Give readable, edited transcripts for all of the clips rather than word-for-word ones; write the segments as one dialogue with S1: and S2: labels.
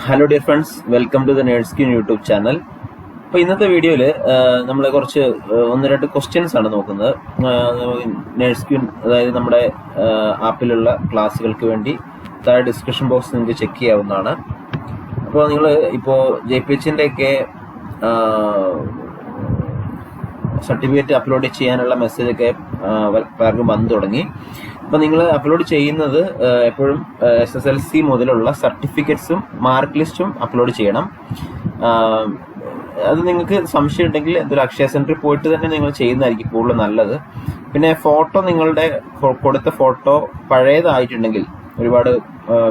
S1: Hello dear friends, welcome to the nursekin YouTube channel. അപ്പോൾ ഇന്നത്തെ വീഡിയോയിൽ നമ്മൾ കുറച്ച് ഒന്ന് രണ്ട് ക്വസ്റ്റ്യൻസ് ആണ് നോക്കുന്നത്. നേഴ്സ്കിൻ, അതായത് നമ്മുടെ ആപ്പിലുള്ള ക്ലാസ്സുകൾക്ക് വേണ്ടി താഴെ ഡിസ്ക്രിപ്ഷൻ ബോക്സ് നിങ്ങൾക്ക് ചെക്ക് ചെയ്യാവുന്നതാണ്. അപ്പോൾ നിങ്ങൾ ഇപ്പോൾ JPHൻ്റെയൊക്കെ സർട്ടിഫിക്കറ്റ് അപ്ലോഡ് ചെയ്യാനുള്ള മെസ്സേജൊക്കെ പലർക്കും വന്നു തുടങ്ങി. അപ്പോൾ നിങ്ങൾ അപ്ലോഡ് ചെയ്യുന്നത് എപ്പോഴും SSLC മുതലുള്ള സർട്ടിഫിക്കറ്റ്സും മാർക്ക് ലിസ്റ്റും അപ്ലോഡ് ചെയ്യണം. അത് നിങ്ങൾക്ക് സംശയം ഉണ്ടെങ്കിൽ എന്തൊരു അക്ഷയ സെൻറ്ററിൽ പോയിട്ട് തന്നെ നിങ്ങൾ ചെയ്യുന്നതായിരിക്കും കൂടുതൽ നല്ലത്. പിന്നെ ഫോട്ടോ, നിങ്ങളുടെ കൊടുത്ത ഫോട്ടോ പഴയതായിട്ടുണ്ടെങ്കിൽ, ഒരുപാട്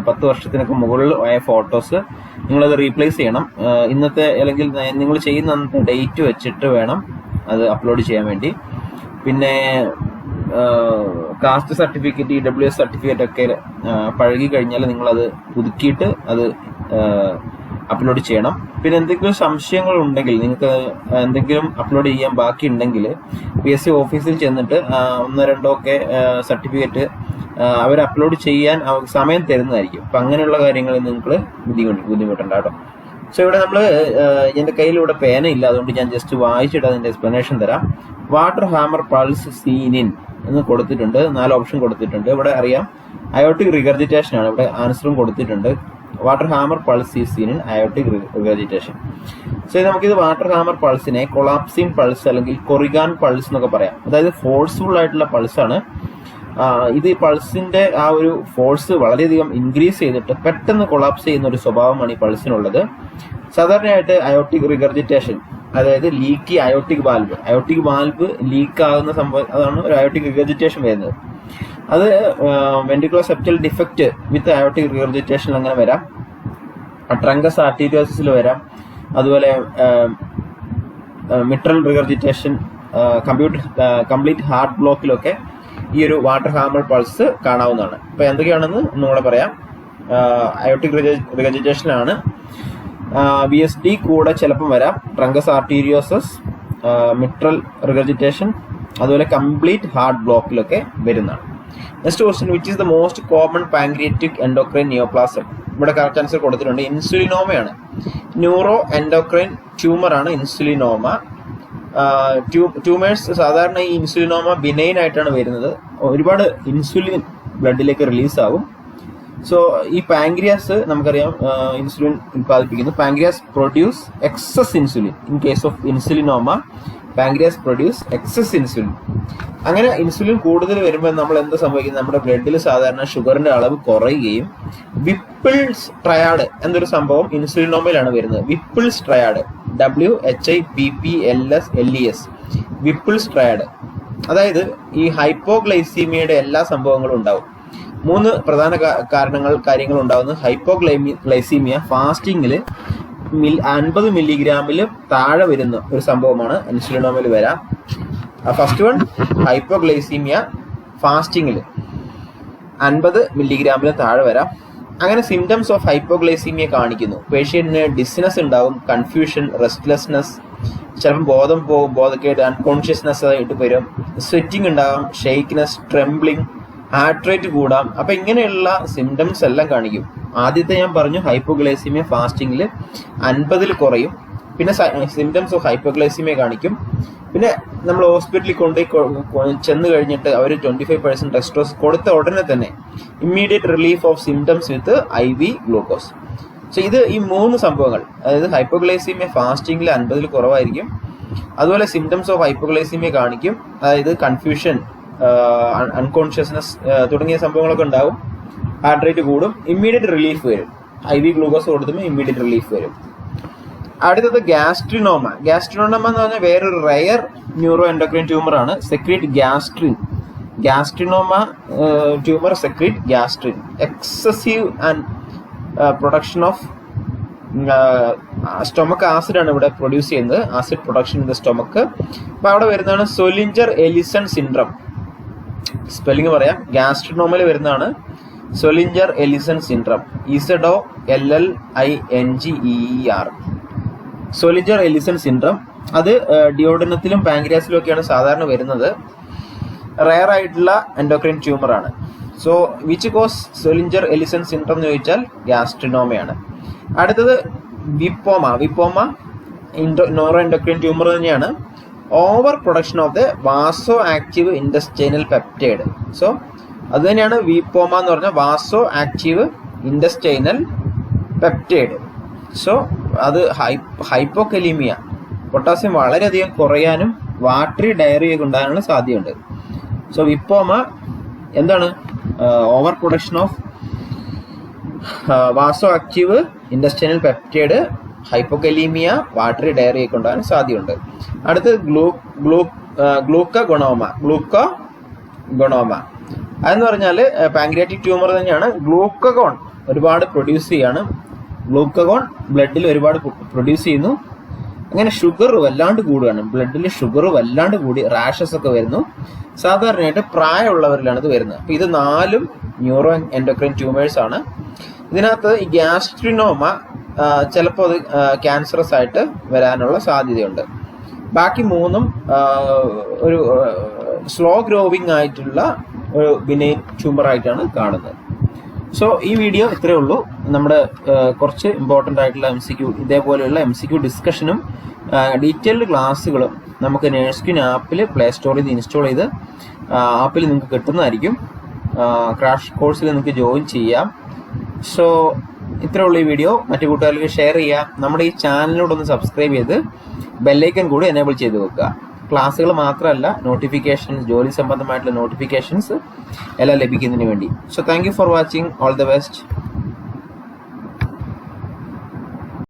S1: 10 വർഷത്തിനൊക്കെ മുകളിൽ ആയ ഫോട്ടോസ് നിങ്ങളത് റീപ്ലേസ് ചെയ്യണം. ഇന്നത്തെ അല്ലെങ്കിൽ നിങ്ങൾ ചെയ്യുന്ന ഡേറ്റ് വെച്ചിട്ട് വേണം അത് അപ്ലോഡ് ചെയ്യാൻ വേണ്ടി. പിന്നെ കാസ്റ്റ് സർട്ടിഫിക്കറ്റ്, EWS സർട്ടിഫിക്കറ്റ് ഒക്കെ പഴകി കഴിഞ്ഞാൽ നിങ്ങളത് പുതുക്കിയിട്ട് അത് അപ്ലോഡ് ചെയ്യണം. പിന്നെ എന്തെങ്കിലും സംശയങ്ങൾ ഉണ്ടെങ്കിൽ, നിങ്ങൾക്ക് എന്തെങ്കിലും അപ്ലോഡ് ചെയ്യാൻ ബാക്കി ഉണ്ടെങ്കിൽ PSC ഓഫീസിൽ ചെന്നിട്ട് 1-2 ഒക്കെ സർട്ടിഫിക്കറ്റ് അവർ അപ്ലോഡ് ചെയ്യാൻ സമയം തരുന്നതായിരിക്കും. അപ്പം അങ്ങനെയുള്ള കാര്യങ്ങളിൽ നിങ്ങൾ ബുദ്ധിമുട്ടുണ്ട് കേട്ടോ. സോ ഇവിടെ എൻ്റെ കയ്യിലിവിടെ പേന ഇല്ല, അതുകൊണ്ട് ഞാൻ ജസ്റ്റ് വായിച്ചിട്ട് അതിൻ്റെ എക്സ്പ്ലനേഷൻ തരാം. Water hammer pulse scene in എന്ന് കൊടുത്തിട്ടുണ്ട്. 4 ഓപ്ഷൻ കൊടുത്തിട്ടുണ്ട്. ഇവിടെ അറിയാം അയോട്ടിക് റിഗർജിറ്റേഷൻ ആണ്. ഇവിടെ ആൻസറും കൊടുത്തിട്ടുണ്ട്. Water hammer pulse is seen in aortic regurgitation. So നമുക്കിത് വാട്ടർ ഹാമർ പൾസിനെ കൊളാപ്സിംഗ് പൾസ് അല്ലെങ്കിൽ കൊറിഗാൻ പൾസ് എന്നൊക്കെ പറയാം. അതായത് ഫോഴ്സ്ഫുൾ ആയിട്ടുള്ള പൾസാണ്. ഇത് ഈ പൾസിന്റെ ആ ഒരു ഫോഴ്സ് വളരെയധികം ഇൻക്രീസ് ചെയ്തിട്ട് പെട്ടെന്ന് കൊളാപ്സ് ചെയ്യുന്ന ഒരു സ്വഭാവമാണ് ഈ പൾസിനുള്ളത്. സാധാരണയായിട്ട് അയോട്ടിക് റിഗർജിറ്റേഷൻ, അതായത് ലീക്കി അയോട്ടിക് വാൽവ് ലീക്ക് ആകുന്ന സംഭവം, അതാണ് ഒരു അയോട്ടിക് റിഗർജിറ്റേഷൻ വരുന്നത്. അത് വെൻട്രിക്കുലർ സെപ്റ്റൽ ഡിഫക്റ്റ് വിത്ത് അയോട്ടിക് റിഗർജിറ്റേഷൻ അങ്ങനെ വരാം. ട്രങ്കസ് ആർട്ടീരിയോസിൽ വരാം. അതുപോലെ മിട്രൽ റിഗർജിറ്റേഷൻ, കംപ്ലീറ്റ് ഹാർട്ട് ബ്ലോക്കിലൊക്കെ ഈ ഒരു വാട്ടർ ഹാമർ പൾസ് കാണാവുന്നതാണ്. അപ്പൊ എന്തൊക്കെയാണെന്ന് ഒന്നുകൂടെ പറയാം. അയോട്ടിക് റിഗർജിറ്റേഷനാണ്. VSD കൂടെ ചിലപ്പം വരാം. ട്രങ്കസ് ആർട്ടീരിയോസസ്, മിട്രൽ റിഗർജിറ്റേഷൻ, അതുപോലെ കംപ്ലീറ്റ് ഹാർട്ട് ബ്ലോക്കിലൊക്കെ വരുന്നതാണ്. Next question, which is the most common pancreatic endocrine neoplasm? ഇവിടെ കറക്റ്റ് ആൻസർ കൊടുത്തിട്ടുണ്ട്. ഇൻസുലിനോമയാണ്. ന്യൂറോ എൻഡോക്രൈൻ ട്യൂമർ ആണ് ഇൻസുലിനോമ. ട്യൂമേഴ്സ് സാധാരണ ഈ ഇൻസുലിനോമ ബിനൈൻ ആയിട്ടാണ് വരുന്നത്. ഒരുപാട് ഇൻസുലിൻ ബ്ലഡിലേക്ക് റിലീസ് ആകും. സോ ഈ പാൻക്രിയാസ് നമുക്കറിയാം ഇൻസുലിൻ ഉൽപ്പാദിപ്പിക്കുന്നു. Pancreas produce excess insulin. In case of insulinoma, pancreas produce excess insulin. അങ്ങനെ ഇൻസുലിൻ കൂടുതൽ വരുമ്പോൾ നമ്മൾ എന്താ സംഭവിക്കുന്നത്? നമ്മുടെ ബ്ലഡിൽ സാധാരണ ഷുഗറിന്റെ അളവ് കുറയുകയും വിപ്പിൾസ് ട്രയാഡ് എന്നൊരു സംഭവം ഇൻസുലിനോമയിലാണ് വരുന്നത്. വിപ്പിൾസ് ട്രയാഡ്, WHIPPLS വിപ്പിൾസ് ട്രയാഡ്. അതായത് ഈ ഹൈപ്പോഗ്ലൈസീമിയയുടെ എല്ലാ സംഭവങ്ങളും ഉണ്ടാവും. 3 പ്രധാന കാര്യങ്ങൾ ഉണ്ടാവുന്നത്. ഹൈപ്പോഗ്ലൈസീമിയ, ഫാസ്റ്റിങ്ങിൽ 50 മില്ലിഗ്രാമിൽ താഴെ വരുന്ന ഒരു സംഭവമാണ് ഇൻസുലിനോമയിൽ വരാം. ഫസ്റ്റ് വൺ ഹൈപ്പോഗ്ലൈസീമിയ, ഫാസ്റ്റിങ്ങിൽ 50 മില്ലിഗ്രാമിൽ താഴെ വരാം. അങ്ങനെ സിംറ്റംസ് ഓഫ് ഹൈപ്പോഗ്ലൈസീമിയ കാണിക്കുന്നു. പേഷ്യന്റിന് ഡിസ്നെസ് ഉണ്ടാവും, കൺഫ്യൂഷൻ, റെസ്റ്റ്ലെസ്നെസ്, ചിലപ്പോൾ ബോധം പോകും, ബോധക്കേട്, അൺകോൺഷ്യസ്നെസ് ആയിട്ട് വരും, സ്വെറ്റിംഗ് ഉണ്ടാകും, ഷെയ്ക്ക്നെസ്, ട്രെംബ്ലിംഗ്, ഹാർട്ട് റേറ്റ് കൂടാം. അപ്പൊ ഇങ്ങനെയുള്ള സിംറ്റംസ് എല്ലാം കാണിക്കും. ആദ്യത്തെ ഞാൻ പറഞ്ഞു ഹൈപ്പോഗ്ലൈസീമിയ ഫാസ്റ്റിങ്ങിൽ 50 കുറയും. പിന്നെ സിംറ്റംസ് ഓഫ് ഹൈപ്പോഗ്ലൈസീമിയ കാണിക്കും. പിന്നെ നമ്മൾ ഹോസ്പിറ്റലിൽ ചെന്ന് കഴിഞ്ഞിട്ട് അവർ 25% ഡെക്സ്ട്രോസ് കൊടുത്ത ഉടനെ തന്നെ immediate relief of symptoms with IV glucose. So ഇത് ഈ 3 സംഭവങ്ങൾ, അതായത് ഹൈപ്പോഗ്ലൈസീമിയ ഫാസ്റ്റിങ്ങിൽ 50 കുറവായിരിക്കും, അതുപോലെ സിംറ്റംസ് ഓഫ് ഹൈപ്പോഗ്ലൈസീമിയ കാണിക്കും, അതായത് കൺഫ്യൂഷൻ, അൺകോൺഷ്യസ്നെസ് തുടങ്ങിയ സംഭവങ്ങളൊക്കെ ഉണ്ടാവും, ഹാർട്ട് റേറ്റ് കൂടും, ഇമ്മീഡിയറ്റ് റിലീഫ് വരും. IV ഗ്ലൂക്കോസ് കൊടുത്തുമ്പോൾ ഇമ്മീഡിയറ്റ് റിലീഫ് വരും. അടുത്തത് ഗ്യാസ്ട്രിനോമ. ഗ്യാസ്ട്രിനോമ എന്ന് പറഞ്ഞാൽ വേറൊരു റയർ ന്യൂറോ എൻഡോക്രൈൻ ട്യൂമർ ആണ്. Secrete gastrin. Gastrinoma tumour secrete gastrin. Excessive and production of stomach acid ആണ് ഇവിടെ പ്രൊഡ്യൂസ് ചെയ്യുന്നത്. Acid production in the stomach. അപ്പൊ അവിടെ വരുന്നതാണ് സൊലിഞ്ചർ എലിസൺ സിൻഡ്രം. സ്പെല്ലിംഗ് പറയാം. ഗ്യാസ്ട്രിനോമയിൽ വരുന്നതാണ് Zollinger Ellison syndrome. ZOLLINGER. Zollinger Ellison syndrome. അത് ഡിയോഡനത്തിലും പാൻക്രിയാസിലും ഒക്കെയാണ് സാധാരണ വരുന്നത്. റയർ ആയിട്ടുള്ള എൻഡോക്രൈൻ ട്യൂമർ ആണ്. So which cause Zollinger Ellison syndrome എന്ന് ചോദിച്ചാൽ ഗ്യാസ്ട്രിനോമയാണ്. അടുത്തത് വിപ്പോമ നോറോ എൻഡോക്രൈൻ ട്യൂമർ തന്നെയാണ്. Over production of the vasoactive intestinal peptide. So അത് തന്നെയാണ് വിപ്പോമ എന്ന് പറഞ്ഞാൽ vasoactive intestinal peptide. So അത് ഹൈപ്പോകലീമിയ, പൊട്ടാസ്യം വളരെയധികം കുറയാനും വാട്ടറി ഡയറിയൊക്കെ ഉണ്ടാകാനുള്ള സാധ്യതയുണ്ട്. സോ വിപ്പോമ എന്താണ്? Over production of vasoactive intestinal peptide, hypokalaemia, watery ഡയറിയൊക്കെ ഉണ്ടാകാൻ സാധ്യതയുണ്ട്. അടുത്ത് ഗ്ലൂക്കഗോണോമ. അതെന്ന് പറഞ്ഞാൽ പാൻക്രിയാറ്റിക് ട്യൂമർ തന്നെയാണ്. ഗ്ലൂക്കഗോൺ ഒരുപാട് പ്രൊഡ്യൂസ് ചെയ്യാണ്. ഗ്ലൂക്കഗോൺ ബ്ലഡിൽ ഒരുപാട് പ്രൊഡ്യൂസ് ചെയ്യുന്നു. അങ്ങനെ ഷുഗർ വല്ലാണ്ട് കൂടുകയാണ്. ബ്ലഡിൽ ഷുഗർ വല്ലാണ്ട് കൂടി റാഷസ് ഒക്കെ വരുന്നു. സാധാരണയായിട്ട് പ്രായമുള്ളവരിലാണ് ഇത് വരുന്നത്. അപ്പോൾ ഇത് 4 ന്യൂറോ എൻഡോക്രൈൻ ട്യൂമേഴ്സ് ആണ്. ഇതിനകത്ത് ഈ ഗ്യാസ്ട്രിനോമ ചിലപ്പോൾ അത് ക്യാൻസറസ് ആയിട്ട് വരാനുള്ള സാധ്യതയുണ്ട്. ബാക്കി 3ഉം ഒരു സ്ലോ ഗ്രോവിങ് ആയിട്ടുള്ള ഒരു ബിനൈൻ ട്യൂമർ ആയിട്ടാണ് കാണുന്നത്. സോ ഈ വീഡിയോ ഇത്രയേ ഉള്ളൂ. നമ്മുടെ കുറച്ച് ഇമ്പോർട്ടൻ്റ് ആയിട്ടുള്ള MCQ, ഇതേപോലെയുള്ള MCQ ഡിസ്കഷനും ഡീറ്റെയിൽഡ് ക്ലാസ്സുകളും നമുക്ക് നേഴ്സ്ക്യൂൻ ആപ്പിൽ പ്ലേ സ്റ്റോറിൽ നിന്ന് ഇൻസ്റ്റാൾ ചെയ്ത് ആപ്പിൽ നിങ്ങൾക്ക് കിട്ടുന്നതായിരിക്കും. ക്രാഷ് കോഴ്സിൽ നിങ്ങൾക്ക് ജോയിൻ ചെയ്യാം. സോ ഇത്രയുള്ള ഈ വീഡിയോ മറ്റു കൂട്ടുകാർക്ക് ഷെയർ ചെയ്യുക. നമ്മുടെ ഈ ചാനലിനോടൊന്ന് സബ്സ്ക്രൈബ് ചെയ്ത് ബെല്ലൈക്കൺ കൂടി എനേബിൾ ചെയ്ത് വെക്കുക. ക്ലാസ്സുകൾ മാത്രമല്ല, നോട്ടിഫിക്കേഷൻസ്, ജോലി സംബന്ധമായിട്ടുള്ള നോട്ടിഫിക്കേഷൻസ് എല്ലാം ലഭിക്കുന്നതിന് വേണ്ടി. So thank you for watching. All the best.